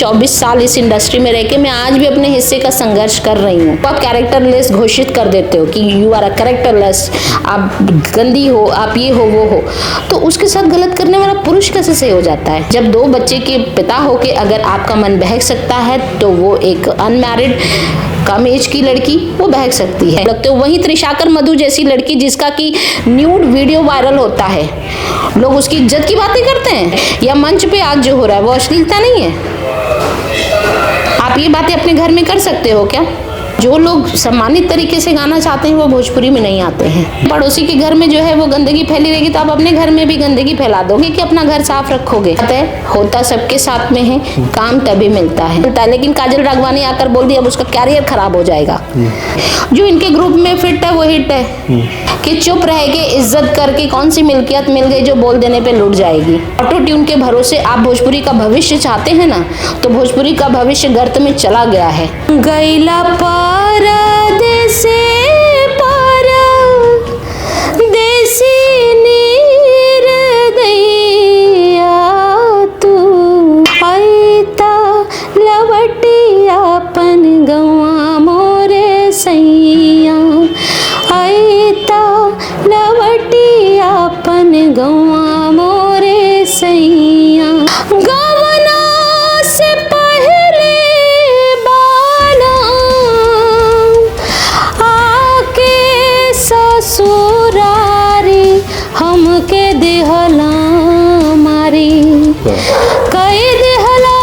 24 साल इस इंडस्ट्री में रह के मैं आज भी अपने हिस्से का संघर्ष कर रही हूँ। आप कैरेक्टरलेस घोषित कर देते हो कि यू आर अ कैरेक्टरलेस, आप गंदी हो, आप ये हो वो हो, तो उसके साथ गलत करने वाला पुरुष कैसे सही हो जाता है? जब 2 बच्चे के पिता होके अगर आपका मन बहक सकता है तो वो एक अनमैरिड कम एज की लड़की वो बहक सकती है। लगते हो वही त्रिशाकर मधु जैसी लड़की जिसका कि न्यूड वीडियो वायरल होता है, लोग उसकी इज्जत की बातें करते हैं, या मंच पे आज जो हो रहा है वो अश्लीलता नहीं है? आप ये बातें अपने घर में कर सकते हो क्या? जो लोग सम्मानित तरीके से गाना चाहते हैं वो भोजपुरी में नहीं आते हैं। पड़ोसी के घर में जो है वो गंदगी फैली रहेगी तो आप अपने घर में भी गंदगी फैला दोगे कि अपना घर साफ रखोगे? होता सबके साथ में है, काम तभी मिलता है। लेकिन काजल राघवानी आकर बोल दिया अब उसका कैरियर खराब हो जाएगा। जो इनके ग्रुप में फिट है वो हिट है कि चुप रह के इज्जत करके कौन सी मिल्कियत मिल गई जो बोल देने पे लुट जाएगी। ऑटो ट्यून के भरोसे आप भोजपुरी का भविष्य चाहते हैं ना, तो भोजपुरी का भविष्य गर्त में चला गया है। गैला परदेसे परदेसी निर्दयिया तू आइता लवटियापन गवा मोरे सैया, आइता लवटियापन गवा मोरे सैया। गवना से पहले बाला आके ससुरारी हमके देहला मारी, कई देहला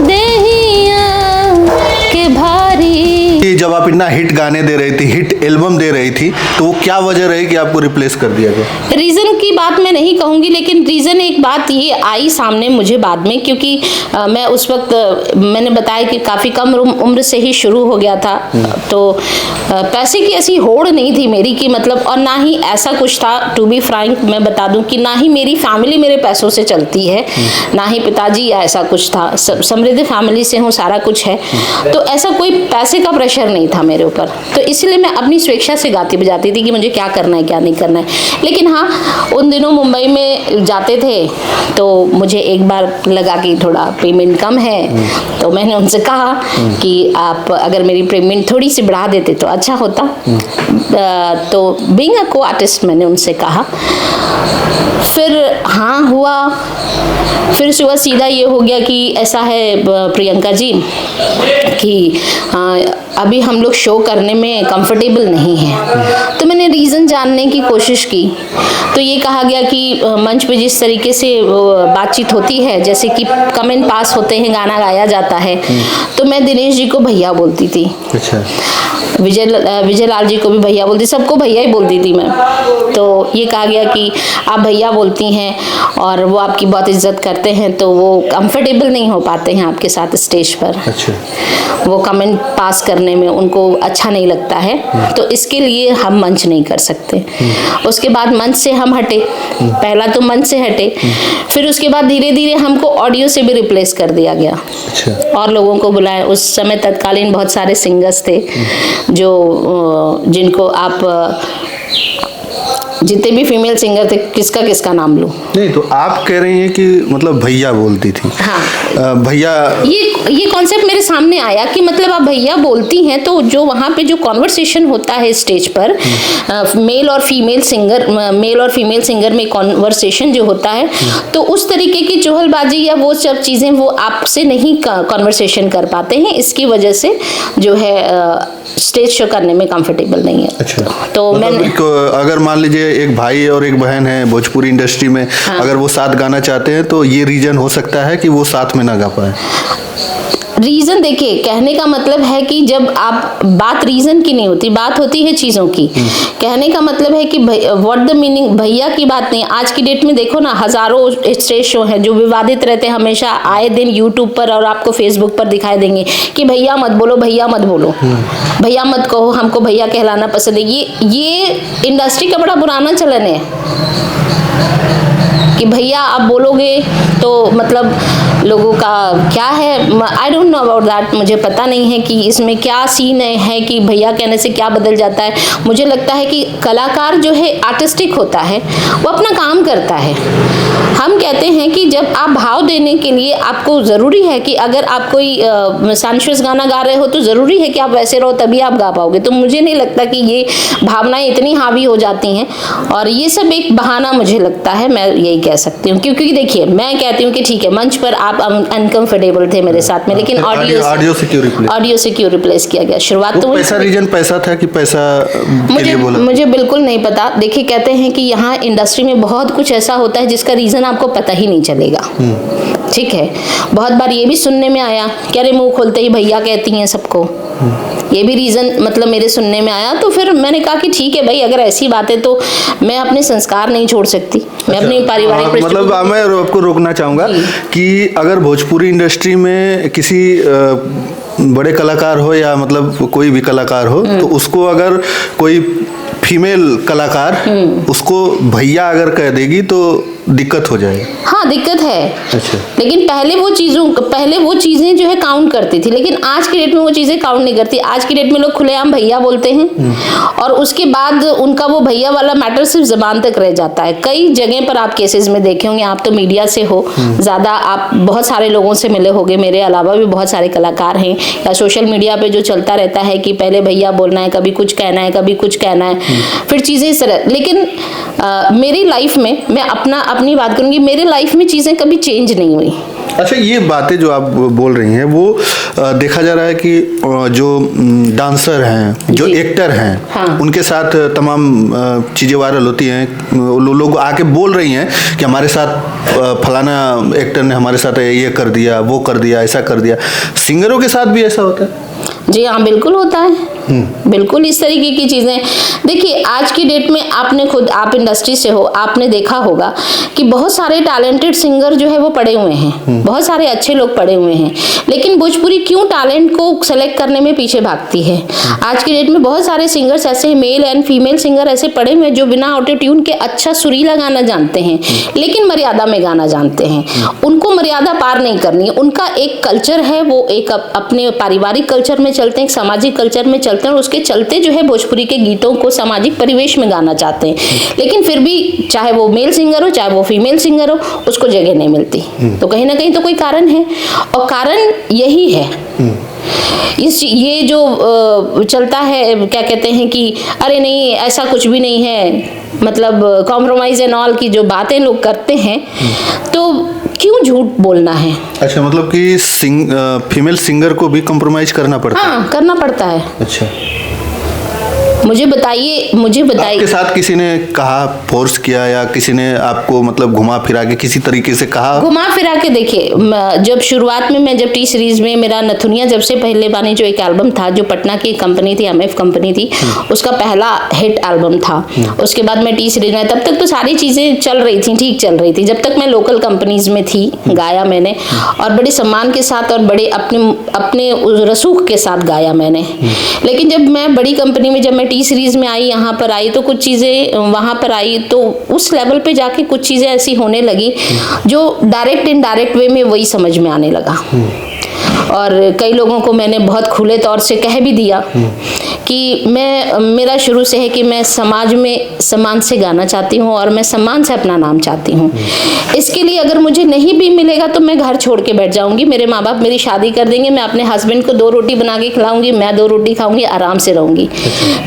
देहिया के भारी। जब आप इतना हिट गाने दे रही थी, हिट एल्बम दे रही थी, तो क्या वजह रही कि आपको रिप्लेस कर दिया गया? रीज़न की बात मैं नहीं कहूँगी, लेकिन रीज़न एक बात ये आई सामने मुझे बाद में, क्योंकि मैं उस वक्त मैंने बताया कि काफ़ी कम उम्र से ही शुरू हो गया था, तो पैसे की ऐसी होड़ नहीं थी मेरी कि मतलब, और ना ही ऐसा कुछ था, टू बी फ्रैंक मैं बता दूं कि ना ही मेरी फैमिली मेरे पैसों से चलती है, ना ही पिताजी या ऐसा कुछ था, समृद्ध फैमिली से हूँ, सारा कुछ है, तो ऐसा कोई पैसे का प्रेशर नहीं था मेरे ऊपर। तो इसलिए मैं अपनी स्वेच्छा से गाती बजाती थी कि मुझे क्या करना है क्या नहीं करना है। लेकिन हाँ, उन दिनों मुंबई में जाते थे तो मुझे एक बार लगा कि थोड़ा पेमेंट कम है, तो मैंने उनसे कहा कि आप अगर मेरी पेमेंट थोड़ी सी बढ़ा देते तो अच्छा होता। तो बीइंग अ को आर्टिस्ट मैंने उनसे कहा, फिर हाँ हुआ। फिर सुबह सीधा ये हो गया कि ऐसा है प्रियंका जी कि अभी हम लोग शो करने में कंफर्टेबल नहीं हैं। तो मैंने रीज़न जानने की कोशिश की, तो ये कहा गया कि मंच पे जिस तरीके से बातचीत होती है, जैसे कि कमेंट पास होते हैं, गाना गाया जाता है, तो मैं दिनेश जी को भैया बोलती थी। अच्छा। विजय लाल जी को भी भैया बोलती, सबको भैया ही बोलती थी मैं। तो ये कहा गया कि आप भैया बोलती हैं और वो आपकी बहुत इज्जत करते हैं, तो वो कंफर्टेबल नहीं हो पाते हैं आपके साथ स्टेज पर। अच्छा। वो कमेंट पास करने में उनको अच्छा नहीं लगता है, तो इसके लिए हम मंच नहीं कर सकते। उसके बाद मंच से हम हटे, पहला तो मंच से हटे, फिर उसके बाद धीरे धीरे हमको ऑडियो से भी रिप्लेस कर दिया गया। अच्छा। और लोगों को बुलाया। उस समय तत्कालीन बहुत सारे सिंगर्स थे जो जिनको आप जितने भी फीमेल सिंगर थे, किसका किसका नाम लूं? नहीं, तो आप कह रही हैं कि मतलब भैया बोलती थी। हाँ। भैया, ये कॉन्सेप्ट मेरे सामने आया कि मतलब आप भैया बोलती हैं तो जो वहाँ पे जो कॉन्वर्सेशन होता है स्टेज पर, मेल और फीमेल सिंगर में कॉन्वर्सेशन जो होता है, तो उस तरीके की चुहलबाजी या वो सब चीज़ें वो आपसे नहीं कॉन्वर्सेशन कर पाते हैं। इसकी वजह से जो है स्टेज शो करने में कंफर्टेबल नहीं है। अच्छा। तो मतलब अगर मान लीजिए एक भाई और एक बहन है भोजपुरी इंडस्ट्री में, हाँ, अगर वो साथ गाना चाहते हैं तो ये रीजन हो सकता है कि वो साथ में ना गा पाए। रीज़न देखिए, कहने का मतलब है कि जब आप बात रीज़न की नहीं होती, बात होती है चीज़ों की। कहने का मतलब है कि व्हाट द मीनिंग, भैया की बात नहीं। आज की डेट में देखो ना, हज़ारों स्टेज शो हैं जो विवादित रहते हैं, हमेशा आए दिन यूट्यूब पर और आपको फेसबुक पर दिखाई देंगे कि भैया मत बोलो, भैया मत बोलो, भैया मत कहो, हमको भैया कहलाना पसंद है। ये इंडस्ट्री का बड़ा पुराना चलन है। कि भैया आप बोलोगे तो मतलब लोगों का क्या है, I don't know about that. मुझे पता नहीं है कि इसमें क्या सीन है कि भैया कहने से क्या बदल जाता है। मुझे लगता है कि कलाकार जो है आर्टिस्टिक होता है, वो अपना काम करता है। हम कहते हैं कि जब आप भाव देने के लिए आपको ज़रूरी है कि अगर आप कोई सेंशुअस गाना गा रहे हो तो ज़रूरी है कि आप वैसे रहो तभी आप गा पाओगे। तो मुझे नहीं लगता कि ये भावनाएं इतनी हावी हो जाती हैं, और ये सब एक बहाना मुझे लगता है, मैं यही कह सकती हूँ। क्योंकि देखिए मैं कहती हूँ कि ठीक है मंच पर आप अनकंफर्टेबल थे मेरे साथ में, लेकिन ऑडियो से क्यों रिप्लेस किया गया? शुरुआत तो पैसा था कि पैसा के लिए बोला? मुझे बिल्कुल नहीं पता। देखिए कहते हैं कि यहाँ इंडस्ट्री में बहुत कुछ ऐसा होता है जिसका रीजन आपको पता ही नहीं चलेगा। ठीक है, बहुत बार ये भी सुनने में आया कि अरे मुंह खोलते ही भैया कहती हैं सबको, ये भी रीजन मतलब मेरे सुनने में आया। तो फिर मैंने कहा कि ठीक है भाई, अगर ऐसी बात है तो मैं अपने संस्कार नहीं छोड़ सकती, मैं अपनी पारिवारिक मतलब मैं आपको रोकना चाहूंगा कि अगर भोजपुरी इंडस्ट्री में किसी बड़े कलाकार हो या मतलब कोई भी कलाकार हो, तो उसको अगर कोई फीमेल कलाकार उसको भैया अगर कह देगी तो दिक्कत हो जाएगी। हाँ दिक्कत है। अच्छा। लेकिन पहले वो चीजें जो है काउंट करती थी, लेकिन आज की डेट में वो चीजें काउंट नहीं करती। आज की डेट में लोग खुलेआम भैया बोलते हैं, और उसके बाद उनका वो भैया वाला मैटर सिर्फ जबान तक रह जाता है। कई जगह पर आप केसेस में देखे होंगे, आप तो मीडिया से हो ज्यादा, आप बहुत सारे लोगों से मिले होंगे, मेरे अलावा भी बहुत सारे कलाकार हैं, या सोशल मीडिया पे जो चलता रहता है कि पहले भैया बोलना है, कभी कुछ कहना है, कभी कुछ कहना है, फिर चीजें इस तरह। लेकिन मेरी लाइफ में, मैं अपनी बात करूंगी, मेरी लाइफ में चीजें कभी चेंज नहीं हुई। अच्छा, ये बातें जो आप बोल रही हैं वो देखा जा रहा है कि जो डांसर हैं, जो एक्टर हैं, हाँ। उनके साथ तमाम चीज़ें वायरल होती हैं। लोग आके बोल रही हैं कि हमारे साथ फलाना एक्टर ने हमारे साथ ये कर दिया, वो कर दिया, ऐसा कर दिया। सिंगरों के साथ भी ऐसा होता है? जी हाँ, बिल्कुल होता है। बिल्कुल इस तरीके की चीजें। देखिए आज की डेट में आपने खुद, आप इंडस्ट्री से हो, आपने देखा होगा कि बहुत सारे टैलेंटेड सिंगर जो है वो पड़े हुए हैं, बहुत सारे अच्छे लोग पड़े हुए हैं, लेकिन भोजपुरी क्यों टैलेंट को सेलेक्ट करने में पीछे भागती है? आज की डेट में बहुत सारे सिंगर्स ऐसे, मेल एंड फीमेल सिंगर ऐसे पड़े हुए हैं जो बिना ऑटो ट्यून के अच्छा सुरीला गाना जानते हैं, लेकिन मर्यादा में गाना जानते हैं। उनको मर्यादा पार नहीं करनी, उनका एक कल्चर है, वो एक अपने पारिवारिक कल्चर में चलते हैं, एक सामाजिक कल्चर में चलते हैं, और उसके चलते जो है भोजपुरी के गीतों को सामाजिक परिवेश में गाना चाहते हैं, लेकिन फिर भी चाहे वो मेल सिंगर हो चाहे वो फीमेल सिंगर हो, उसको जगह नहीं मिलती। तो कहीं ना कहीं तो कोई कारण है, और कारण यही है। ये जो चलता है, क्या कहते हैं कि अरे नहीं ऐसा कुछ भी नहीं है, मतलब कॉम्प्रोमाइज एंड ऑल की जो बातें लोग करते हैं, तो क्यों झूठ बोलना है? अच्छा, मतलब कि फीमेल सिंगर को भी कॉम्प्रोमाइज करना पड़ता है? हाँ, करना पड़ता है। अच्छा, मुझे बताइए आपके साथ किसी ने कहा, फोर्स किया, या किसी ने आपको मतलब घुमा फिरा के किसी तरीके से कहा? घुमा फिरा के देखिए, जब शुरुआत में मैं जब टी सीरीज में मेरा नथुनिया जब से पहले बानी जो एक एल्बम था, जो पटना की कंपनी थी, MF कंपनी थी, उसका पहला हिट एल्बम था। उसके बाद मैं टी सीरीज में, तब तक तो सारी चीजें चल रही थी, ठीक चल रही थी, जब तक मैं लोकल कंपनीज में थी, गाया मैंने, और बड़े सम्मान के साथ और बड़े अपने रसूख के साथ गाया मैंने। लेकिन जब मैं बड़ी कंपनी में, जब मैं टी सीरीज में आई, यहाँ पर आई, तो कुछ चीज़ें वहाँ पर आई, तो उस लेवल पे जाके कुछ चीज़ें ऐसी होने लगी जो डायरेक्ट इनडायरेक्ट वे में वही समझ में आने लगा। और कई लोगों को मैंने बहुत खुले तौर से कह भी दिया कि मेरा शुरू से है कि मैं समाज में सम्मान से गाना चाहती हूँ, और मैं सम्मान से अपना नाम चाहती हूँ। इसके लिए अगर मुझे नहीं भी मिलेगा तो मैं घर छोड़ के बैठ जाऊंगी, मेरे माँ बाप मेरी शादी कर देंगे, मैं अपने हस्बैंड को 2 रोटी बना के खिलाऊंगी, मैं 2 रोटी खाऊंगी, आराम से रहूंगी।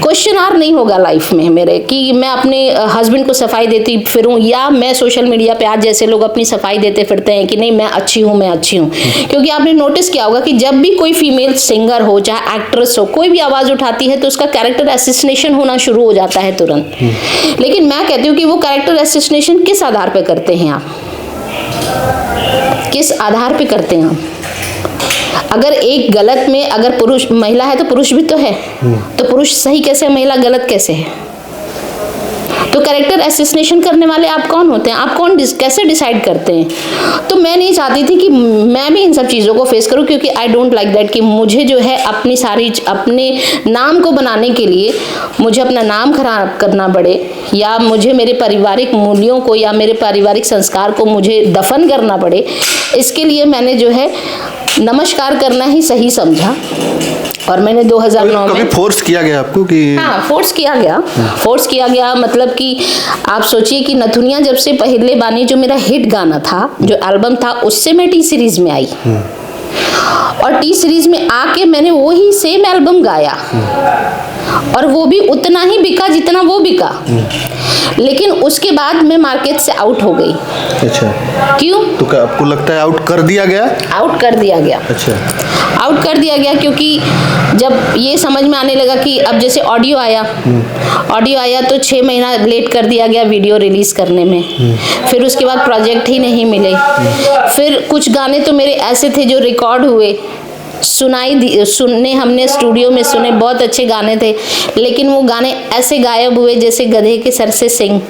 क्वेश्चन आर नहीं होगा लाइफ में मेरे कि मैं अपने हस्बैंड को सफाई देती फिरूं, या मैं सोशल मीडिया पे आज जैसे लोग अपनी सफाई देते फिरते हैं कि नहीं मैं अच्छी हूँ, मैं अच्छी हूँ। क्योंकि आपने नोटिस किया होगा कि जब भी कोई फीमेल सिंगर हो, चाहे एक्ट्रेस हो, कोई भी आवाज उठाती है तो उसका कैरेक्टर एसिस्नेशन होना शुरू हो जाता है तुरंत। लेकिन मैं कहती हूँ कि वो कैरेक्टर एसिस्नेशन किस आधार पे करते हैं आप, किस आधार पे करते हैं आप? अगर एक गलत में, अगर पुरुष महिला है तो पुरुष भी तो है, तो पुरुष सही कैसे है, महिला गलत कैसे है? तो कैरेक्टर असैसिनेशन करने वाले आप कौन होते हैं, आप कैसे डिसाइड करते हैं? तो मैं नहीं चाहती थी कि मैं भी इन सब चीज़ों को फेस करूं, क्योंकि आई डोंट लाइक दैट कि मुझे जो है अपने नाम को बनाने के लिए मुझे अपना नाम खराब करना पड़े, या मुझे मेरे पारिवारिक मूल्यों को या मेरे पारिवारिक संस्कार को मुझे दफन करना पड़े। इसके लिए मैंने जो है नमस्कार करना ही सही समझा। और मैंने 2009 में कभी फोर्स किया गया आपको कि? हाँ, फोर्स किया गया। मतलब कि आप सोचिए कि नथुनिया जब से पहले बानी जो मेरा हिट गाना था, जो एल्बम था, उससे मैं टी सीरीज में आई, और टी सीरीज में आके मैंने वही सेम एल्बम गाया, और वो भी उतना ही बिका जितना वो बिका। लेकिन उसके बाद मैं मार्केट से आउट हो गई। अच्छा, क्यों? तो क्या आपको लगता है आउट कर दिया गया? आउट कर दिया गया। अच्छा, आउट कर दिया गया क्योंकि जब ये समझ में आने लगा कि अब जैसे ऑडियो आया तो 6 महीना लेट कर दिया गया वीडियो रिलीज करने में। फिर उसके बाद प्रोजेक्ट ही नहीं मिले। फिर कुछ गाने तो मेरे ऐसे थे जो रिकॉर्ड हुए, सुनने हमने स्टूडियो में सुने, बहुत अच्छे गाने थे, लेकिन वो गाने ऐसे गायब हुए जैसे गधे के सर से सिंग।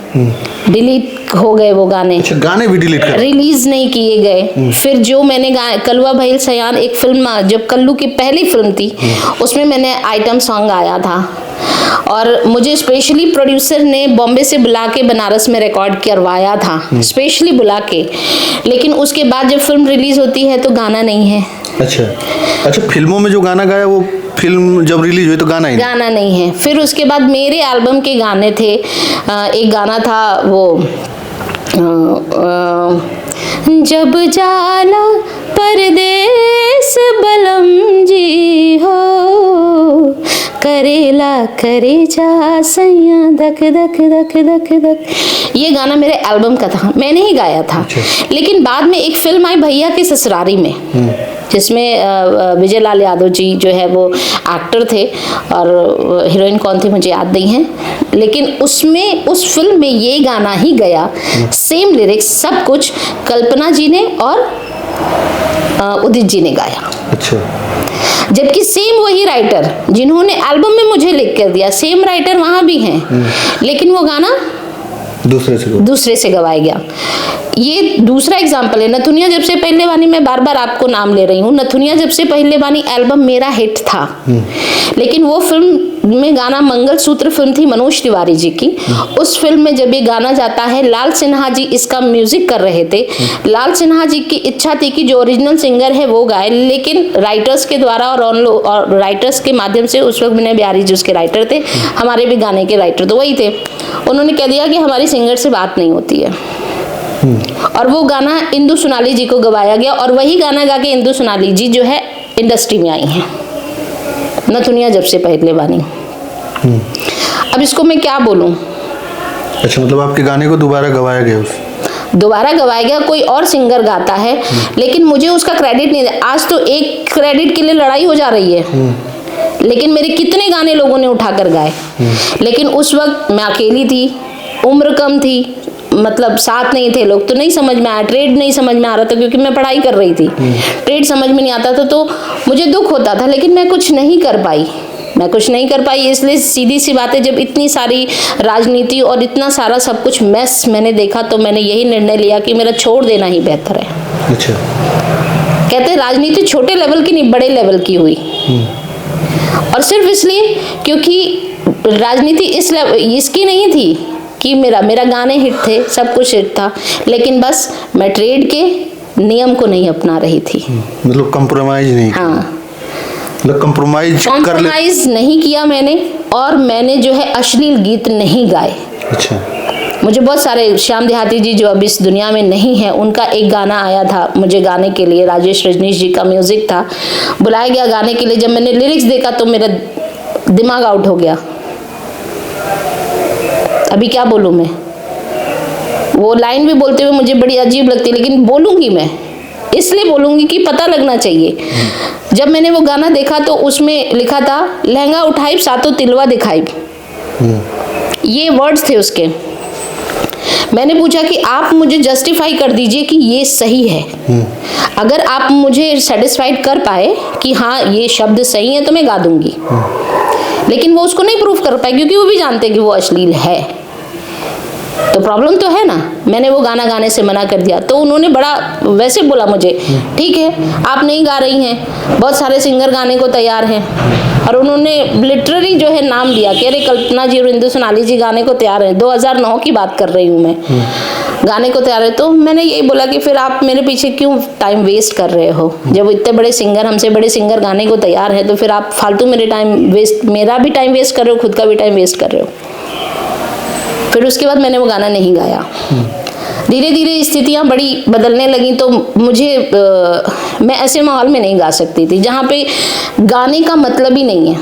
डिलीट हो गए वो गाने। अच्छा, गाने भी डिलीट कर, रिलीज नहीं किए गए। फिर जो मैंने कलवा भइल सयान, एक फिल्म जब कल्लू की पहली फिल्म थी, उसमें मैंने आइटम सॉन्ग गाया था, और मुझे स्पेशली प्रोड्यूसर ने बॉम्बे से बुला के बनारस में रिकॉर्ड करवाया था, स्पेशली बुला के। लेकिन उसके बाद जब फिल्म रिलीज होती है तो गाना नहीं है। अच्छा, फिल्मों में जो गाना गाया वो फिल्म जब रिलीज हुई तो गाना नहीं है। फिर उसके बाद मेरे एल्बम के गाने थे, एक गाना था वो जब जाला परदेस बलम जी हो, करेला करे जा सैया धक धक धक धक धक। ये गाना मेरे एल्बम का था, मैंने ही गाया था। लेकिन बाद में एक फिल्म आई भैया के ससुरारी में, जिसमें विजय लाल यादव जी जो है वो एक्टर थे, और हीरोइन कौन थी मुझे याद नहीं है, लेकिन उसमें उस फिल्म में ये गाना ही गया, सेम लिरिक्स सब कुछ कल्पना जी ने और उदित जी ने गाया। अच्छा, जबकि सेम वही राइटर जिन्होंने एल्बम में मुझे लिख कर दिया, सेम राइटर वहां भी हैं, लेकिन वो गाना दूसरे से गवाया गया। ये दूसरा एग्जाम्पल है। नथुनिया जब से पहले बानी, मैं बार बार आपको नाम ले रही हूँ, नथुनिया जब से पहले बानी एल्बम मेरा हिट था, लेकिन वो फिल्म में गाना, मंगलसूत्र फिल्म थी मनोज तिवारी जी की, उस फिल्म में जब ये गाना जाता है, लाल सिन्हा जी इसका म्यूजिक कर रहे थे। लाल सिन्हा जी की इच्छा थी कि जो ओरिजिनल सिंगर है वो गाए, लेकिन राइटर्स के द्वारा और राइटर्स के माध्यम से, उस वक्त विनय बिहारी जी उसके राइटर थे, हमारे भी गाने के राइटर तो वही थे, उन्होंने कह दिया कि हमारी सिंगर से बात नहीं होती है, और वो गाना इंदु सोनाली जी को गवाया गया, और वही गाना गा के इंदु सोनाली जी जो है इंडस्ट्री में आई हैं, नथुनिया जब से पहले बानी। अब इसको मैं क्या बोलूं? अच्छा, मतलब आपके गाने को दोबारा गवाया गया, कोई और सिंगर गाता है, लेकिन मुझे उसका क्रेडिट नहीं है। आज तो एक क्रेडिट के लिए लड़ाई हो जा रही है, लेकिन मेरे कितने गाने लोगों ने उठाकर गाए, लेकिन उस वक्त मैं अकेली थी, उम्र कम थी, मतलब साथ नहीं थे लोग, तो नहीं समझ में आया, ट्रेड नहीं समझ में आ रहा था, क्योंकि मैं पढ़ाई कर रही थी, ट्रेड समझ में नहीं आता था, तो मुझे दुख होता था, लेकिन मैं कुछ नहीं कर पाई। इसलिए सीधी सी बात है, जब इतनी सारी राजनीति और इतना सारा सब कुछ मैस मैंने देखा, तो मैंने यही निर्णय लिया कि मेरा छोड़ देना ही बेहतर है। अच्छा, कहते हैं राजनीति छोटे लेवल की नहीं, बड़े लेवल की हुई, और सिर्फ इसलिए क्योंकि राजनीति इसकी नहीं थी कि मेरा गाने हिट थे, सब कुछ हिट था, लेकिन बस मैं ट्रेड के नियम को नहीं अपना रही थी। मतलब कंप्रोमाइज नहीं। हाँ, कंप्रोमाइज नहीं किया मैंने, और मैंने जो है अश्लील गीत नहीं गाए। अच्छा, मुझे बहुत सारे, श्याम देहाती जी जो अब इस दुनिया में नहीं है, उनका एक गाना आया था मुझे गाने के लिए, राजेश रजनीश जी का म्यूजिक था, बुलाया गया गाने के लिए, जब मैंने लिरिक्स देखा तो मेरा दिमाग आउट हो गया। अभी क्या बोलूं मैं, वो लाइन भी बोलते हुए मुझे बड़ी अजीब लगती है, लेकिन बोलूंगी मैं, इसलिए बोलूंगी कि पता लगना चाहिए। जब मैंने वो गाना देखा तो उसमें लिखा था, लहंगा उठाई सातों तिलवा दिखाई, ये वर्ड्स थे उसके। मैंने पूछा कि आप मुझे जस्टिफाई कर दीजिए कि ये सही है। अगर आप मुझे सेटिस्फाइड कर पाए कि हाँ ये शब्द सही है तो मैं गा दूंगी, लेकिन वो उसको नहीं प्रूफ कर पाए, क्योंकि वो भी जानते कि वो अश्लील है। तो प्रॉब्लम तो है ना। मैंने वो गाना गाने से मना कर दिया, तो उन्होंने बड़ा वैसे बोला मुझे, ठीक है आप नहीं गा रही हैं, बहुत सारे सिंगर गाने को तैयार हैं। और उन्होंने लिटरली जो है नाम लिया कि अरे कल्पना जी और इंदु सोनाली जी गाने को तैयार हैं। 2009 की बात कर रही हूँ मैं, गाने को तैयार है। तो मैंने यही बोला कि फिर आप मेरे पीछे क्यों टाइम वेस्ट कर रहे हो, जब इतने बड़े सिंगर, हमसे बड़े सिंगर गाने को तैयार है, तो फिर आप फालतू मेरा भी टाइम वेस्ट कर रहे हो, खुद का भी टाइम वेस्ट कर रहे हो। फिर उसके बाद मैंने वो गाना नहीं गाया। धीरे धीरे स्थितियाँ बड़ी बदलने लगी, तो मुझे मैं ऐसे माहौल में नहीं गा सकती थी जहाँ पे गाने का मतलब ही नहीं है,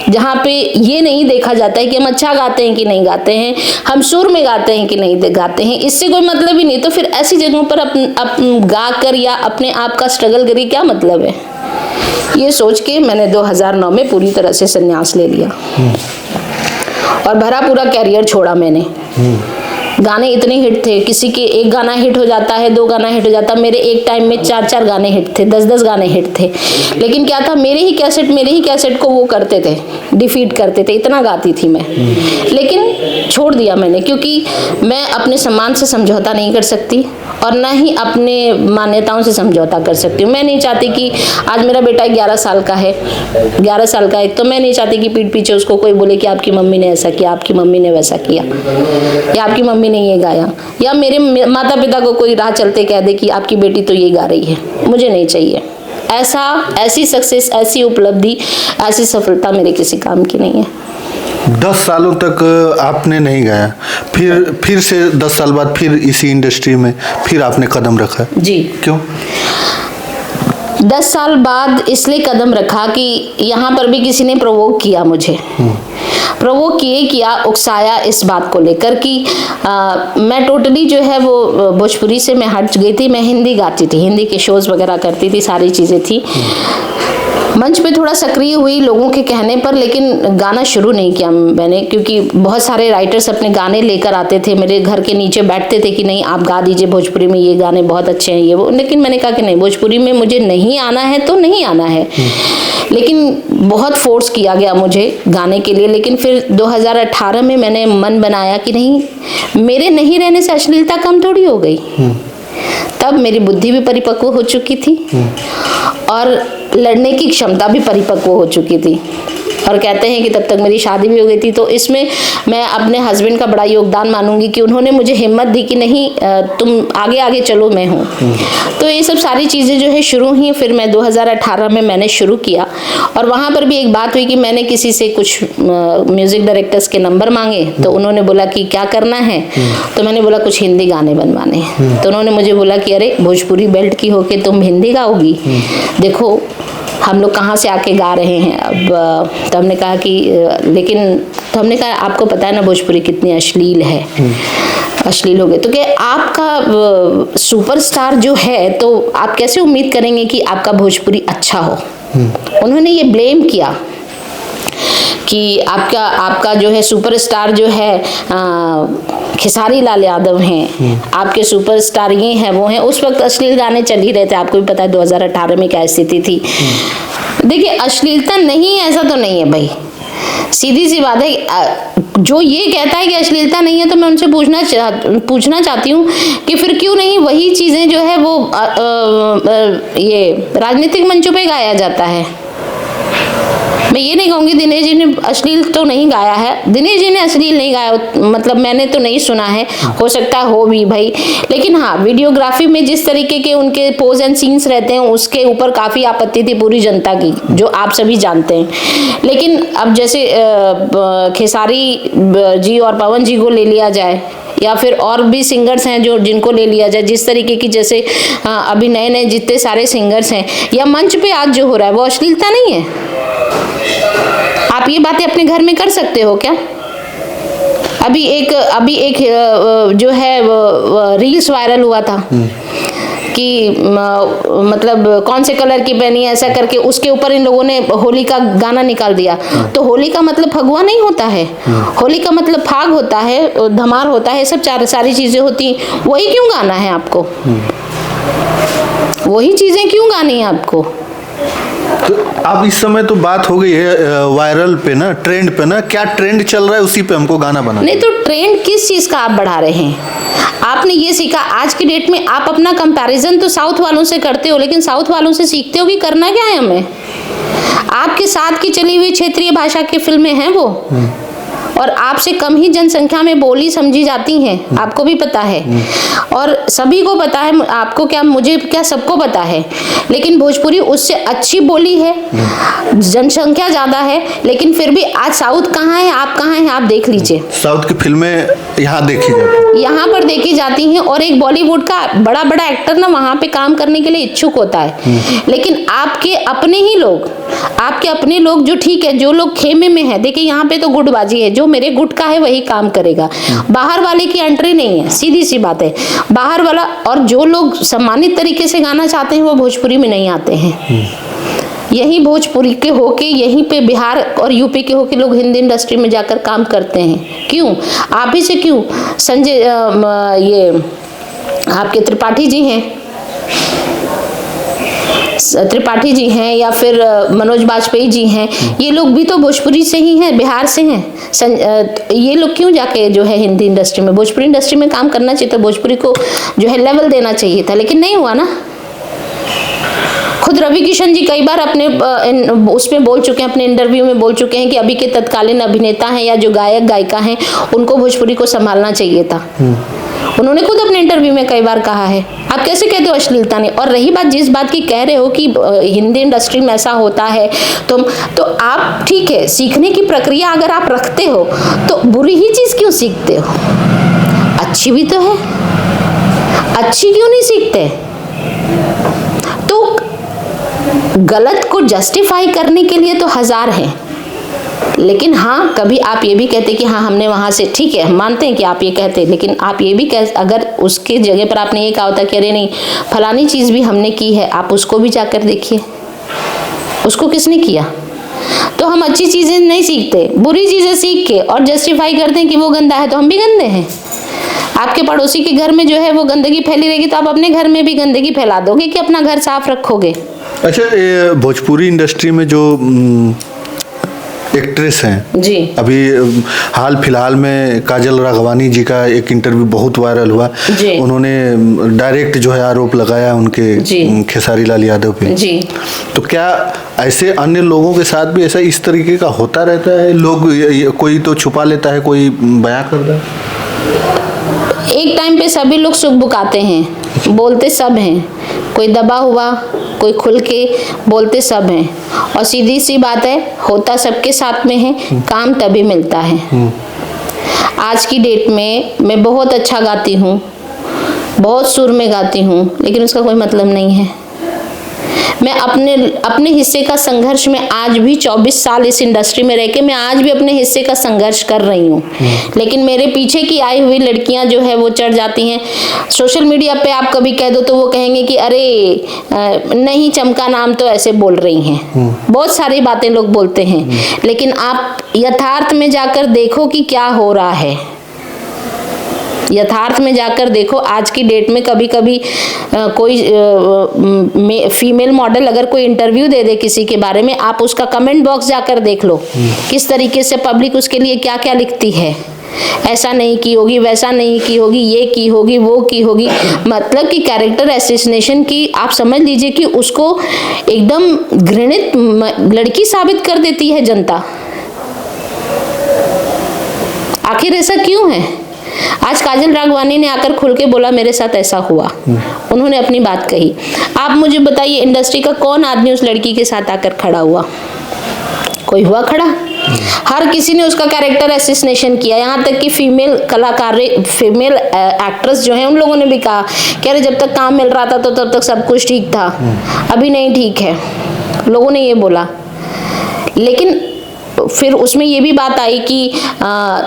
जहाँ पे ये नहीं देखा जाता है कि हम अच्छा गाते हैं कि नहीं गाते हैं, हम सुर में गाते हैं कि नहीं गाते हैं, इससे कोई मतलब ही नहीं। तो फिर ऐसी जगहों पर गा कर या अपने आप का स्ट्रगल करी क्या मतलब है, ये सोच के मैंने 2009 में पूरी तरह से संन्यास ले लिया और भरा पूरा कैरियर छोड़ा मैंने। गाने इतने हिट थे, किसी के एक गाना हिट हो जाता है, 2 गाना हिट हो जाता, मेरे एक टाइम में 4-4 गाने हिट थे, 10-10 गाने हिट थे। लेकिन क्या था, मेरे ही कैसेट को वो करते थे, डिफीट करते थे, इतना गाती थी मैं। लेकिन छोड़ दिया मैंने, क्योंकि मैं अपने सम्मान से समझौता नहीं कर सकती और ना ही अपने मान्यताओं से समझौता कर सकती हूँ। मैं नहीं चाहती कि आज मेरा बेटा 11 साल का है, 11 साल का है, तो मैं नहीं चाहती कि पीठ पीछे उसको कोई बोले कि आपकी मम्मी ने ऐसा किया, आपकी मम्मी ने वैसा किया, या आपकी मम्मी ने ये गाया, या मेरे माता पिता को कोई राह चलते कह दे कि आपकी बेटी तो ये गा रही है। मुझे नहीं चाहिए ऐसी सक्सेस, ऐसी उपलब्धि, ऐसी सफलता मेरे किसी काम की नहीं है। 10 सालों तक आपने नहीं गाया, फिर से 10 साल बाद फिर इसी इंडस्ट्री में फिर आपने कदम रखा जी। क्यों? 10 साल बाद इसलिए कदम रखा कि यहाँ पर भी किसी ने प्रोवोक किया मुझे, प्रोवोक किया, उकसाया इस बात को लेकर कि मैं टोटली जो है वो भोजपुरी से मैं हट गई थी। मैं हिंदी गाती थी, हिंदी के शोज़ वगैरह करती थी, सारी चीज़ें थी। मंच पे थोड़ा सक्रिय हुई लोगों के कहने पर, लेकिन गाना शुरू नहीं किया मैंने, क्योंकि बहुत सारे राइटर्स अपने गाने लेकर आते थे, मेरे घर के नीचे बैठते थे कि नहीं आप गा दीजिए भोजपुरी में, ये गाने बहुत अच्छे हैं ये वो। लेकिन मैंने कहा कि नहीं, भोजपुरी में मुझे नहीं आना है तो नहीं आना है। लेकिन बहुत फोर्स किया गया मुझे गाने के लिए। लेकिन फिर 2018 में मैंने मन बनाया कि नहीं, मेरे नहीं रहने से अश्लीलता कम थोड़ी हो गई। तब मेरी बुद्धि भी परिपक्व हो चुकी थी और लड़ने की क्षमता भी परिपक्व हो चुकी थी, और कहते हैं कि तब तक मेरी शादी भी हो गई थी। तो इसमें मैं अपने हस्बैंड का बड़ा योगदान मानूंगी कि उन्होंने मुझे हिम्मत दी कि नहीं तुम आगे आगे चलो, मैं हूँ। तो ये सब सारी चीज़ें जो है शुरू हुई। फिर मैं 2018 में मैंने शुरू किया, और वहाँ पर भी एक बात हुई कि मैंने किसी से कुछ म्यूज़िक डायरेक्टर्स के नंबर मांगे, तो उन्होंने बोला कि क्या करना है, तो मैंने बोला कुछ हिंदी गाने बनवाने। तो उन्होंने मुझे बोला कि अरे भोजपुरी बेल्ट की होके तुम हिंदी गाओगी, देखो हम लोग कहाँ से आके गा रहे हैं अब। तो हमने कहा कि लेकिन, तो हमने कहा आपको पता है ना भोजपुरी कितनी अश्लील है, अश्लील हो गए। तो क्या आपका सुपरस्टार जो है, तो आप कैसे उम्मीद करेंगे कि आपका भोजपुरी अच्छा हो। उन्होंने ये ब्लेम किया कि आपका जो है सुपरस्टार जो है खेसारी लाल यादव हैं, आपके सुपरस्टार ये हैं वो हैं। उस वक्त अश्लील गाने चल ही रहे थे, आपको भी पता है 2018 में क्या स्थिति थी। देखिए अश्लीलता नहीं है ऐसा तो नहीं है भाई, सीधी सी बात है। जो ये कहता है कि अश्लीलता नहीं है, तो मैं उनसे पूछना चाहती हूँ कि फिर क्यों नहीं वही चीज़ें जो है वो ये राजनीतिक मंचों पे गाया जाता है। मैं ये नहीं कहूँगी दिनेश जी ने अश्लील तो नहीं गाया है, दिनेश जी ने अश्लील नहीं गाया, मतलब मैंने तो नहीं सुना है, हो सकता हो भी भाई। लेकिन हाँ, वीडियोग्राफी में जिस तरीके के उनके पोज एंड सीन्स रहते हैं उसके ऊपर काफ़ी आपत्ति थी पूरी जनता की, जो आप सभी जानते हैं। लेकिन अब जैसे खेसारी जी और पवन जी को ले लिया जाए, या फिर और भी सिंगर्स हैं जो जिनको ले लिया जाए, जिस तरीके की जैसे अभी नए नए जितने सारे सिंगर्स हैं, या मंच पे आज जो हो रहा है वो अश्लीलता नहीं है। आप ये बातें अपने घर में कर सकते हो क्या? अभी एक जो है रील्स वायरल हुआ था कि मतलब कौन से कलर की पहनी है ऐसा करके, उसके ऊपर इन लोगों ने होली का गाना निकाल दिया। तो होली का मतलब फगुआ नहीं होता है, होली का मतलब फाग होता है, धमार होता है, सब सारी चीजें होती। वही क्यों गाना है आपको? वही चीजें क्यों गानी है आपको? तो अब इस समय तो बात हो गई है वायरल पे ना, ट्रेंड पे ना, क्या ट्रेंड चल रहा है उसी पे हमको गाना बना। नहीं तो ट्रेंड किस चीज़ का आप बढ़ा रहे हैं? आपने ये सीखा आज की डेट में, आप अपना कंपैरिजन तो साउथ वालों से करते हो, लेकिन साउथ वालों से सीखते हो कि करना क्या है हमें? आपके साथ की चली हुई क्षेत्रीय भाषा की फिल्में हैं वो, और आपसे कम ही जनसंख्या में बोली समझी जाती हैं, आपको भी पता है और सभी को पता है, आपको क्या, मुझे क्या, सबको पता है। लेकिन भोजपुरी उससे अच्छी बोली है, जनसंख्या ज्यादा है, लेकिन फिर भी आज साउथ कहाँ है, आप कहाँ हैं, आप देख लीजिए। साउथ की फिल्में यहाँ देखी जाती हैं, यहाँ पर देखी जाती हैं, और एक बॉलीवुड का बड़ा बड़ा एक्टर ना वहाँ पे काम करने के लिए इच्छुक होता है। लेकिन आपके अपने ही लोग, आपके अपने लोग जो, ठीक है, जो लोग खेमे में है, देखिए यहाँ पे तो गुटबाजी है, जो मेरे गुट का है वही काम करेगा, बाहर वाले की एंट्री नहीं है, सीधी सी बात है। बाहर वाला, और जो लोग सम्मानित तरीके से गाना चाहते हैं वो भोजपुरी में नहीं आते हैं। यही भोजपुरी के होके, यहीं पे बिहार और यूपी के होके लोग हिंदी इंडस्ट्री में जाकर काम करते हैं। क्यों? आप ही से क्यों? संजय ये आपके त्रिपाठी जी हैं, त्रिपाठी जी हैं, या फिर मनोज बाजपेयी जी हैं, ये लोग भी तो भोजपुरी से ही हैं, बिहार से हैं। ये लोग क्यों जाके जो है हिंदी इंडस्ट्री में, भोजपुरी इंडस्ट्री में काम करना चाहिए था, भोजपुरी को जो है लेवल देना चाहिए था, लेकिन नहीं हुआ ना। खुद रवि किशन जी कई बार अपने उसमें बोल चुके हैं, अपने इंटरव्यू में बोल चुके हैं कि अभी के तत्कालीन अभिनेता हैं या जो गायक गायिका हैं उनको भोजपुरी को संभालना चाहिए था। उन्होंने खुद अपने इंटरव्यू में कई बार कहा है। आप कैसे कहते हो अश्लीलता नहीं? और रही बात जिस बात की कह रहे हो कि हिंदी इंडस्ट्री में ऐसा होता है, तो आप, ठीक है, सीखने की प्रक्रिया अगर आप रखते हो तो बुरी ही चीज क्यों सीखते हो? अच्छी भी तो है, अच्छी क्यों नहीं सीखते? तो गलत को जस्टिफाई करने के लिए तो हजार हैं, लेकिन हाँ, कभी आप ये भी कहते कि हाँ हमने वहाँ से, ठीक है, हम मानते हैं कि आप ये कहते, लेकिन आप ये भी कह, अगर उसके जगह पर आपने ये कहा होता कि अरे नहीं, फलानी चीज़ भी हमने की है, आप उसको भी जाकर देखिए, उसको किसने किया। तो हम अच्छी चीज़ें नहीं सीखते, बुरी चीज़ें सीख के और जस्टिफाई करते हैं कि वो गंदा है तो हम भी गंदे हैं। आपके पड़ोसी के घर में जो है वो गंदगी फैली रहेगी तो आप अपने घर में भी गंदगी फैला दोगे कि अपना घर साफ रखोगे। अच्छा, ये भोजपुरी इंडस्ट्री में जो एक्ट्रेस हैं जी, अभी हाल फिलहाल में काजल राघवानी जी का एक इंटरव्यू बहुत वायरल हुआ। उन्होंने डायरेक्ट जो है आरोप लगाया उनके खेसारी लाल यादव पे। जी। तो क्या ऐसे अन्य लोगों के साथ भी ऐसा इस तरीके का होता रहता है? लोग कोई तो छुपा लेता है, कोई बयां करता है। एक टाइम पे सभी लोग सुख बुकाते हैं, बोलते सब हैं, कोई दबा हुआ, कोई खुल के बोलते सब हैं, और सीधी सी बात है, होता सबके साथ में है, काम तभी मिलता है। आज की डेट में मैं बहुत अच्छा गाती हूँ, बहुत सुर में गाती हूँ, लेकिन उसका कोई मतलब नहीं है। मैं अपने हिस्से का संघर्ष में आज भी 24 साल इस इंडस्ट्री में रह के मैं आज भी अपने हिस्से का संघर्ष कर रही हूँ, लेकिन मेरे पीछे की आई हुई लड़कियां जो है वो चढ़ जाती हैं सोशल मीडिया पे। आप कभी कह दो तो वो कहेंगे कि अरे नहीं, चमका नाम तो ऐसे बोल रही हैं, बहुत सारी बातें लोग बोलते हैं, लेकिन आप यथार्थ में जाकर देखो कि क्या हो रहा है। यथार्थ में जाकर देखो, आज की डेट में कभी कभी कोई फीमेल मॉडल अगर कोई इंटरव्यू दे दे किसी के बारे में, आप उसका कमेंट बॉक्स जाकर देख लो किस तरीके से पब्लिक उसके लिए क्या क्या लिखती है। ऐसा नहीं की होगी, वैसा नहीं की होगी, ये की होगी, वो की होगी, मतलब कि कैरेक्टर असैसिनेशन की आप समझ लीजिए कि उसको एकदम घृणित लड़की साबित कर देती है जनता। आखिर ऐसा क्यों है? आज काजल राघवानी ने आकर खुल के बोला मेरे साथ ऐसा हुआ, उन्होंने अपनी बात कही। आप मुझे बताइए इंडस्ट्री का कौन आदमी उस लड़की के साथ आकर खड़ा हुआ? कोई हुआ खड़ा? हर किसी ने उसका कैरेक्टर असैसिनेशन किया, यहाँ तक कि फीमेल कलाकार, फीमेल एक्ट्रेस जो है उन लोगों ने भी कहा कि अरे जब तक काम मिल रहा था तो तब तक सब कुछ ठीक था, अभी नहीं ठीक है, लोगों ने ये बोला। लेकिन फिर उसमें ये भी बात आई कि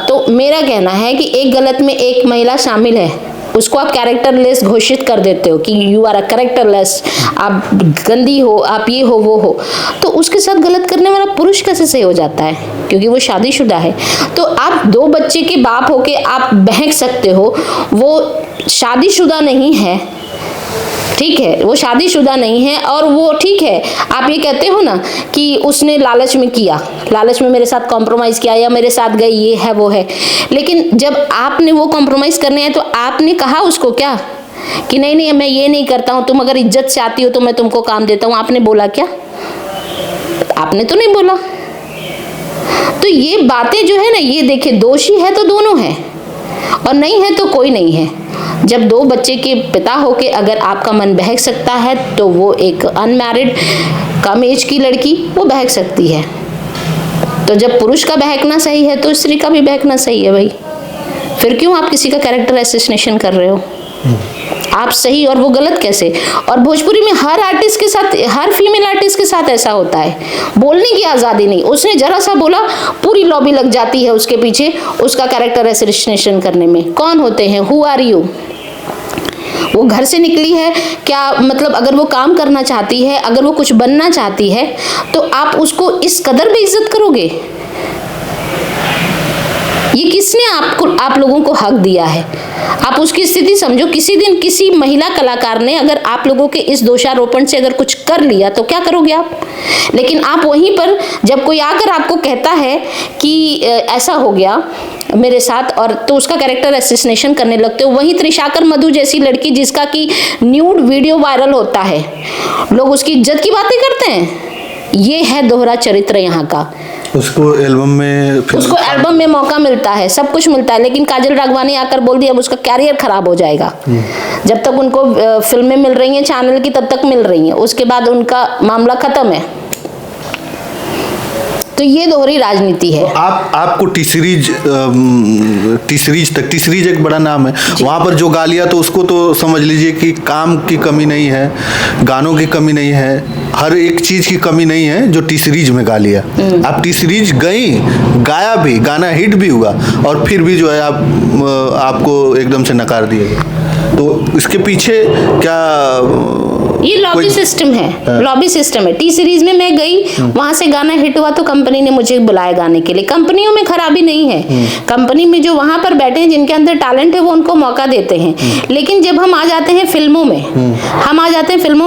तो मेरा कहना है कि एक गलत में एक महिला शामिल है, उसको आप कैरेक्टरलेस घोषित कर देते हो कि यू आर अ कैरेक्टरलेस, आप गंदी हो, आप ये हो, वो हो, तो उसके साथ गलत करने वाला पुरुष कैसे सही हो जाता है? क्योंकि वो शादीशुदा है। तो आप 2 बच्चे के बाप होके आप बहक सकते हो, वो शादीशुदा नहीं है, ठीक है, वो शादीशुदा नहीं है और वो ठीक है, आप ये कहते हो ना कि उसने लालच में किया, लालच में मेरे साथ कॉम्प्रोमाइज़ किया या मेरे साथ गई, ये है वो है, लेकिन जब आपने वो कॉम्प्रोमाइज़ करने आए तो आपने कहा उसको क्या कि नहीं नहीं मैं ये नहीं करता हूँ, तुम अगर इज्जत से आती हो तो मैं तुमको काम देता हूँ, आपने बोला क्या? आपने तो नहीं बोला। तो ये बातें जो है ना, ये देखिए, दोषी है तो दोनों हैं और नहीं है तो कोई नहीं है। जब दो बच्चे के पिता होके अगर आपका मन बहक सकता है तो वो एक अनमैरिड कम एज की लड़की वो बहक सकती है। तो जब पुरुष का बहकना सही है तो स्त्री का भी बहकना सही है भाई। फिर क्यों आप किसी का कैरेक्टर एसेसिनेशन कर रहे हो? आप सही और वो गलत कैसे? और भोजपुरी में हर आर्टिस्ट के साथ, हर फीमेल आर्टिस्ट के साथ ऐसा होता है, बोलने की आज़ादी नहीं। उसने जरा सा बोला पूरी लॉबी लग जाती है उसके पीछे उसका कैरेक्टर एसेसिनेशन करने में। कौन होते हैं? Who are you? वो घर से निकली है क्या? मतलब अगर वो काम करना चाहती है, अगर वो कुछ बनना चाहती है तो आप उसको इस कदर बेइज्जत करोगे? ये किसने आप लोगों को हक दिया है? आप उसकी स्थिति समझो। किसी दिन किसी महिला कलाकार ने अगर आप लोगों के इस दोषारोपण से अगर कुछ कर लिया तो क्या करोगे आप? लेकिन आप वहीं पर जब कोई आकर आपको कहता है कि ऐसा हो गया मेरे साथ, और तो उसका कैरेक्टर एसेसिनेशन करने लगते हो। वहीं त्रिशाकर मधु जैसी लड़की जिसका कि न्यूड वीडियो वायरल होता है, लोग उसकी इज्जत की बातें करते हैं। ये है दोहरा चरित्र यहाँ का। उसको एल्बम में मौका मिलता है, सब कुछ मिलता है, लेकिन काजल राघवानी आकर बोल दी अब उसका कैरियर खराब हो जाएगा। जब तक उनको फिल्में मिल रही हैं चैनल की तब तक मिल रही हैं, उसके बाद उनका मामला खत्म है। तो ये दोहरी राजनीति है। तो आपको टी सीरीज एक बड़ा नाम है, वहाँ पर जो गालियाँ, तो उसको तो समझ लीजिए कि काम की कमी नहीं है, गानों की कमी नहीं है, हर एक चीज़ की कमी नहीं है जो टी सीरीज में गालियाँ। आप टी सीरीज गई, गाया भी, गाना हिट भी हुआ और फिर भी जो है आपको एकदम से नकार दिया गया। तो इसके पीछे क्या ये लॉबी सिस्टम है, लॉबी सिस्टम है। टी सीरीज में मैं गई, वहां से गाना हिट हुआ तो कंपनी ने मुझे बुलाया गाने के लिए। कंपनियों में खराबी नहीं है, कंपनी में जो वहां पर बैठे हैं जिनके अंदर टैलेंट है वो उनको मौका देते हैं। लेकिन जब हम आ जाते हैं फिल्मों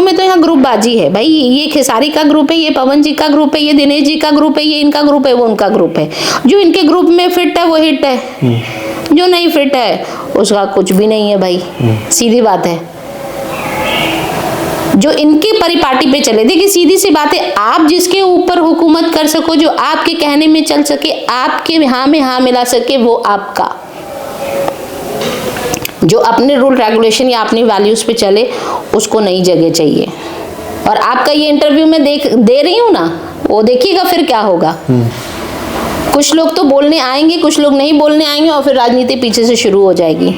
में, तो यहाँ ग्रुपबाजी है भाई। ये खेसारी का ग्रुप है, ये पवन जी का ग्रुप है, ये दिनेश जी का ग्रुप है, ये इनका ग्रुप है, वो उनका ग्रुप है। जो इनके ग्रुप में फिट है वो हिट है, जो नहीं फिट है उसका कुछ भी नहीं है भाई। सीधी बात है। जो इनके परिपाटी पे चले, देखिए सीधी सी बात है, आप जिसके ऊपर हुकूमत कर सको, जो आपके कहने में चल सके, आपके हाँ में हाँ मिला सके, वो आपका। जो अपने रूल रेगुलेशन या अपनी वैल्यूज पे चले उसको नई जगह चाहिए। और आपका ये इंटरव्यू में दे रही हूँ ना, वो देखिएगा फिर क्या होगा। कुछ लोग तो बोलने आएंगे, कुछ लोग नहीं बोलने आएंगे और फिर राजनीति पीछे से शुरू हो जाएगी।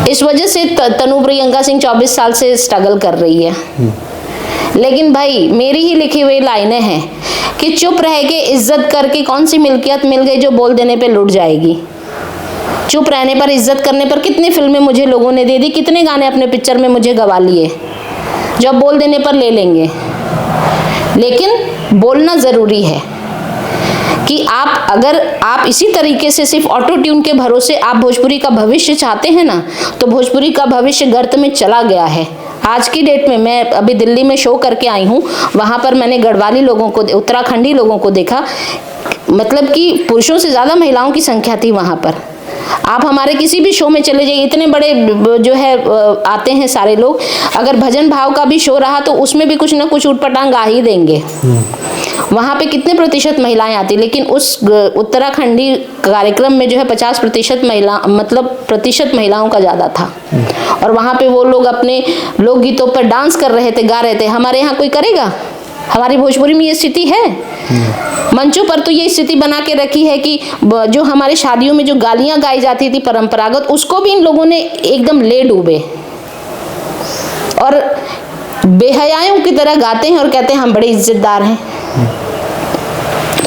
इस वजह से तनु प्रियंका सिंह 24 साल से स्ट्रगल कर रही है। लेकिन भाई मेरी ही लिखी हुई लाइनें हैं कि चुप रह के इज्जत करके कौन सी मिल्कियत मिल गई जो बोल देने पे लुट जाएगी। चुप रहने पर, इज्जत करने पर कितनी फिल्में मुझे लोगों ने दे दी, कितने गाने अपने पिक्चर में मुझे गवा लिए, जब बोल देने पर ले लेंगे। लेकिन बोलना जरूरी है कि अगर आप इसी तरीके से सिर्फ ऑटो ट्यून के भरोसे आप भोजपुरी का भविष्य चाहते हैं ना, तो भोजपुरी का भविष्य गर्त में चला गया है। आज की डेट में मैं अभी दिल्ली में शो करके आई हूँ, वहाँ पर मैंने गढ़वाली लोगों को, उत्तराखंडी लोगों को देखा, मतलब कि पुरुषों से ज़्यादा महिलाओं की संख्या थी वहाँ पर। आप हमारे किसी भी शो में चले जाइए, इतने बड़े जो है आते हैं सारे लोग, अगर भजन भाव का भी शो रहा तो उसमें भी कुछ ना कुछ उटपटांग आ ही देंगे। वहाँ पे कितने प्रतिशत महिलाएं आती, लेकिन उस उत्तराखंडी कार्यक्रम में जो है 50% प्रतिशत महिलाओं का ज़्यादा था। और वहाँ पे वो लोग अपने लोकगीतों पर डांस कर रहे थे, गा रहे थे। हमारे यहाँ कोई करेगा? हमारी भोजपुरी में ये स्थिति है? मंचों पर तो ये स्थिति बना के रखी है कि जो हमारे शादियों में जो गालियां गाई जाती थी परंपरागत, उसको भी इन लोगों ने एकदम ले डूबे और बेहयाओं की तरह गाते हैं और कहते हैं हम बड़े इज्जतदार हैं।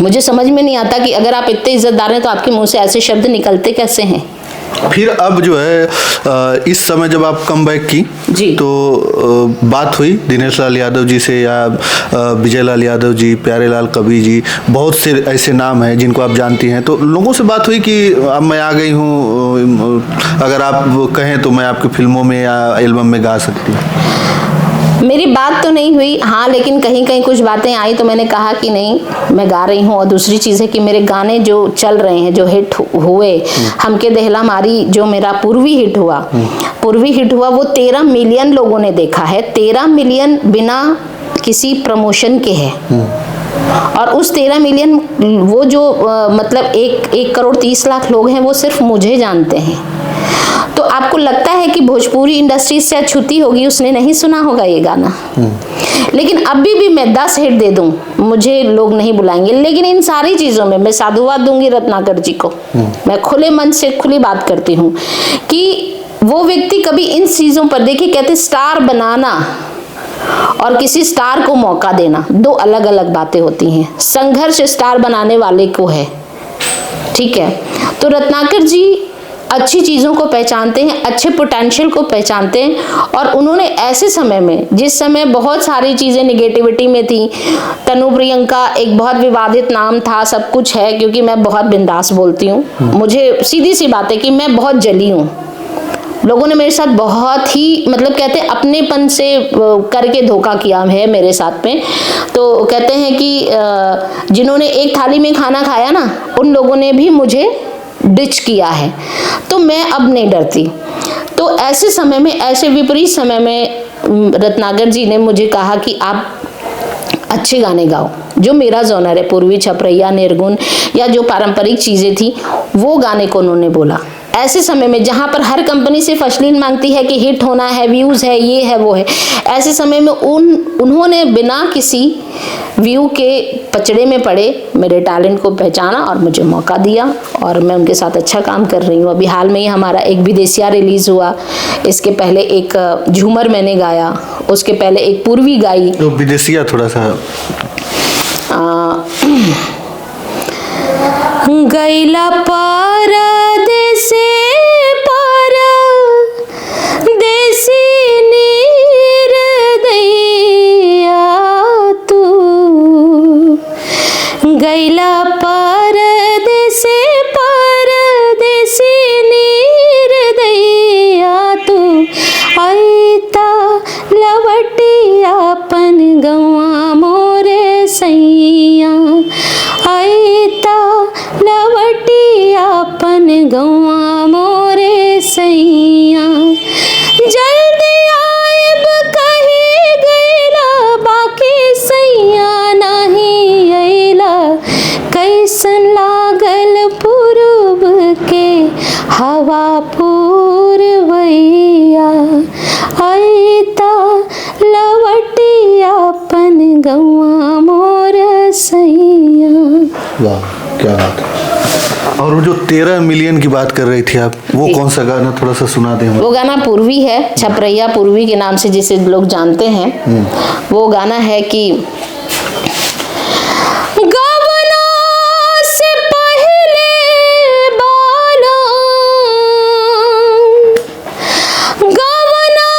मुझे समझ में नहीं आता कि अगर आप इतने इज्जतदार हैं तो आपके मुंह से ऐसे शब्द निकलते कैसे हैं। फिर अब जो है इस समय जब आप कम बैक की जी। तो बात हुई दिनेश लाल यादव जी से या विजय लाल यादव जी, प्यारे लाल कवि जी, बहुत से ऐसे नाम हैं जिनको आप जानती हैं, तो लोगों से बात हुई कि अब मैं आ गई हूँ, अगर आप कहें तो मैं आपकी फिल्मों में या एल्बम में गा सकती हूँ? मेरी बात तो नहीं हुई, हाँ, लेकिन कहीं कहीं कुछ बातें आई तो मैंने कहा कि नहीं, मैं गा रही हूँ। और दूसरी चीज़ है कि मेरे गाने जो चल रहे हैं, जो हिट हुए, हमके देहला मारी जो मेरा पूर्वी हिट हुआ, वो 13 मिलियन लोगों ने देखा है। 13 मिलियन बिना किसी प्रमोशन के है। और उस 13 मिलियन वो जो मतलब 1 करोड़ 30 लाख लोग हैं, वो सिर्फ मुझे जानते हैं। तो आपको लगता है कि भोजपुरी इंडस्ट्री से अछूती होगी, उसने नहीं सुना होगा ये गाना। लेकिन अभी भी मैं 10 हिट दे दूं, मुझे लोग नहीं बुलाएंगे। लेकिन इन सारी चीज़ों में मैं साधुवाद दूंगी रत्नाकर जी को। मैं खुले मन से खुली बात करती हूँ कि वो व्यक्ति कभी इन चीज़ों पर, देखिए कहते स्टार बनाना और किसी स्टार को मौका देना 2 अलग अलग बातें होती हैं। संघर्ष स्टार बनाने वाले को है, ठीक है। तो रत्नाकर जी अच्छी चीज़ों को पहचानते हैं, अच्छे पोटेंशियल को पहचानते हैं। और उन्होंने ऐसे समय में, जिस समय बहुत सारी चीज़ें निगेटिविटी में थी, तनु प्रियंका एक बहुत विवादित नाम था, सब कुछ है, क्योंकि मैं बहुत बिंदास बोलती हूँ। मुझे सीधी सी बात है कि मैं बहुत जली हूँ। लोगों ने मेरे साथ बहुत ही मतलब कहते हैं अपनेपन से करके धोखा किया है मेरे साथ में। तो कहते हैं कि जिन्होंने एक थाली में खाना खाया ना, उन लोगों ने भी मुझे डिच किया है। तो मैं अब नहीं डरती। तो ऐसे समय में, ऐसे विपरीत समय में रत्नाकर जी ने मुझे कहा कि आप अच्छे गाने गाओ, जो मेरा जॉनर है, पूर्वी, छपरैया, निर्गुण या जो पारंपरिक चीज़ें थी, वो गाने को उन्होंने बोला। ऐसे समय में जहाँ पर हर कंपनी सिर्फ अश्लील मांगती है कि हिट होना है, व्यूज़ है, ये है, वो है, ऐसे समय में उन्होंने बिना किसी व्यू के पचड़े में पड़े मेरे टैलेंट को पहचाना और मुझे मौका दिया। और मैं उनके साथ अच्छा काम कर रही हूँ। अभी हाल में ही हमारा एक विदेशिया रिलीज़ हुआ, इसके पहले एक झूमर मैंने गाया, उसके पहले एक पूर्वी गाई। तो विदेशिया थोड़ा सा गैला परदेसी निर्दयिया तू, गैला परदेसी निर्दयिया तू, आईता लवटिया पन गवा मोरे सैया, आईता लवटिया पन गवा मोरे सैया, जल्दी आइब कहीं गैला बाकी सैया नहीं अइला, कैसन लागल पूरब के हवा पूरवैया, आईता लवटिया पन गवा मोर सैया। वाह, क्या बात है। और वो जो 13 मिलियन की बात कर रही थी आप, वो कौन सा गाना, थोड़ा सा सुना दें? वो गाना पूर्वी है, छपरैया पूर्वी के नाम से जिसे लोग जानते हैं। वो गाना है कि गवना से पहले बाला, गवना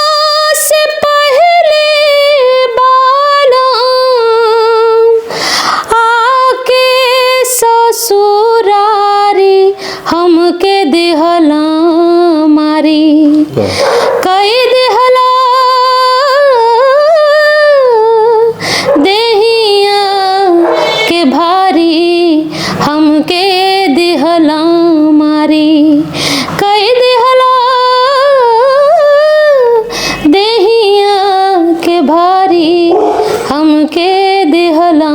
से पहले बाला, आके ससुरारी हमके देहला मारी, कई देहला देहिया के भारी, हमके देहला मारी, कई देहला देहिया के भारी, हमके देहला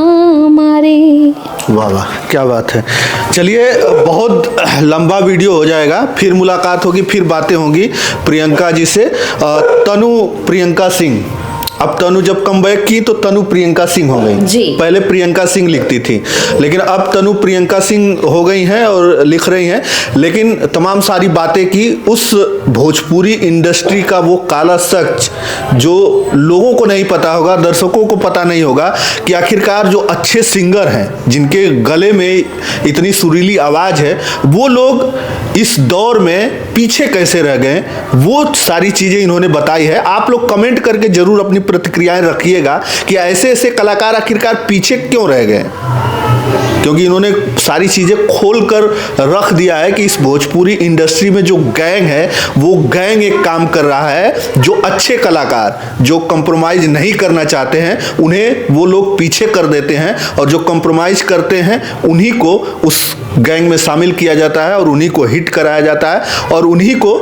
मारी। वाह वाह, क्या बात है। चलिए, बहुत लंबा वीडियो हो जाएगा, फिर मुलाकात होगी, फिर बातें होंगी प्रियंका जी से। तनु प्रियंका सिंह, अब तनु जब कमबैक की तो तनु प्रियंका सिंह हो गई। जी। पहले प्रियंका सिंह लिखती थी, लेकिन अब तनु प्रियंका सिंह हो गई हैं और लिख रही हैं। लेकिन तमाम सारी बातें की उस भोजपुरी इंडस्ट्री का वो काला सच जो लोगों को नहीं पता होगा, दर्शकों को पता नहीं होगा कि आखिरकार जो अच्छे सिंगर हैं, जिनके गले में इतनी सुरीली आवाज़ है, वो लोग इस दौर में पीछे कैसे रह गए, वो सारी चीज़ें इन्होंने बताई है। आप लोग कमेंट करके जरूर अपनी प्रतिक्रियाएं रखिएगा कि ऐसे ऐसे कलाकार आखिरकार पीछे क्यों रह गए, क्योंकि इन्होंने सारी चीज़ें खोल कर रख दिया है कि इस भोजपुरी इंडस्ट्री में जो गैंग है वो गैंग एक काम कर रहा है। जो अच्छे कलाकार जो कंप्रोमाइज नहीं करना चाहते हैं उन्हें वो लोग पीछे कर देते हैं, और जो कंप्रोमाइज करते हैं उन्हीं को उस गैंग में शामिल किया जाता है और उन्हीं को हिट कराया जाता है और उन्हीं को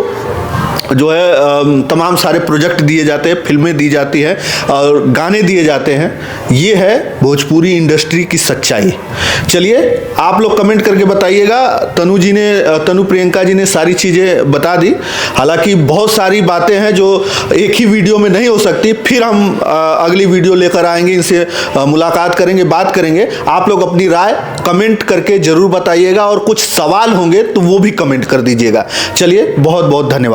जो है तमाम सारे प्रोजेक्ट दिए जाते हैं, फिल्में दी जाती हैं और गाने दिए जाते हैं। ये है भोजपुरी इंडस्ट्री की सच्चाई। चलिए आप लोग कमेंट करके बताइएगा। तनु प्रियंका जी ने सारी चीज़ें बता दी। हालांकि बहुत सारी बातें हैं जो एक ही वीडियो में नहीं हो सकती, फिर हम अगली वीडियो लेकर आएंगे, इनसे मुलाकात करेंगे, बात करेंगे। आप लोग अपनी राय कमेंट करके ज़रूर बताइएगा और कुछ सवाल होंगे तो वो भी कमेंट कर दीजिएगा। चलिए बहुत बहुत धन्यवाद।